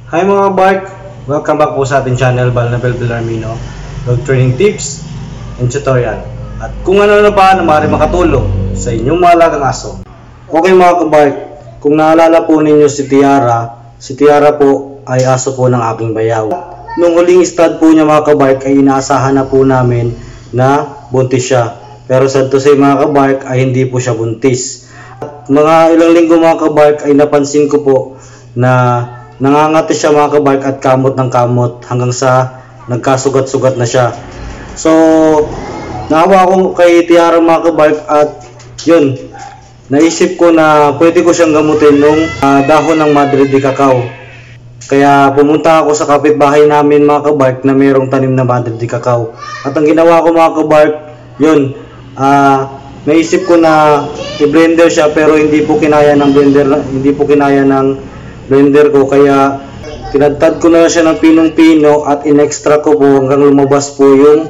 Hi mga bark! Welcome back po sa ating channel, Balnabel Villarmino, dog training tips and tutorial. At kung ano na pa na maaari makatulong sa inyong malagang aso. Okay mga kabark, kung naalala po ninyo si Tiara po ay aso po ng aking bayaw. Nung huling stud po niya mga kabark ay inaasahan na po namin na buntis siya. Pero sad to say mga kabark ay hindi po siya buntis. At mga ilang linggo mga kabark ay napansin ko po na nangangati siya mga kabark at kamot ng kamot hanggang sa nagkasugat-sugat na siya. So naawa ako kay Tiara mga kabark at yun, naisip ko na pwede ko siyang gamutin nung dahon ng Madre de Cacao. Kaya pumunta ako sa kapitbahay namin mga kabark na mayroong tanim na Madre de Cacao. At ang ginawa ko mga kabark, yun, naisip ko na i-blender siya pero hindi po kinaya ng blender ko, kaya tinadtad ko na siya ng pinong-pino at in-extra ko po hanggang lumabas po yung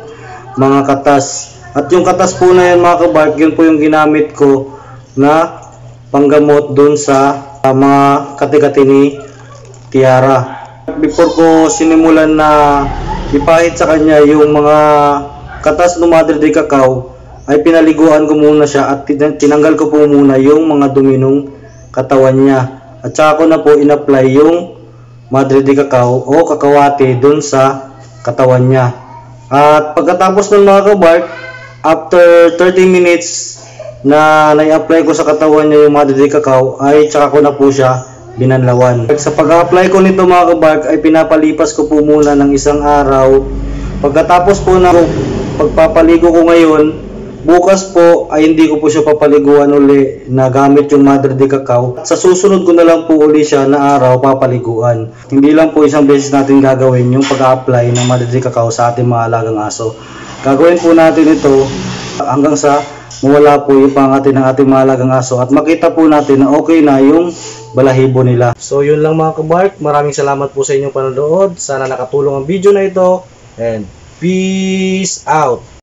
mga katas. At yung katas po na yan mga kabark, yun po yung ginamit ko na panggamot dun sa mga kati-kati ni Tiara. Before ko sinimulan na ipahit sa kanya yung mga katas ng Madre de Cacao, ay pinaliguan ko muna siya at tinanggal ko po muna yung mga dumi ng katawan niya. At saka ko na po in-apply yung Madre de Cacao o kakawate dun sa katawan niya. At pagkatapos ng mga kabark, after 30 minutes na nai-apply ko sa katawan niya yung Madre de Cacao, ay saka ko na po siya binanlawan. Sa pag-apply ko nito mga kabark ay pinapalipas ko po muna ng isang araw. Pagkatapos po na pagpapaligo ko ngayon, bukas po ay hindi ko po siya papaliguan uli na gamit yung Madre de Cacao. Sa susunod ko na lang po uli siya na araw papaliguan. Hindi lang po isang beses natin gagawin yung pag-apply ng Madre de Cacao sa ating mga alagang aso. Gagawin po natin ito hanggang sa mawala po yung pangati ng ating mga alagang aso at makita po natin na okay na yung balahibo nila. So yun lang mga kabark, maraming salamat po sa inyong panonood. Sana nakatulong ang video na ito and peace out!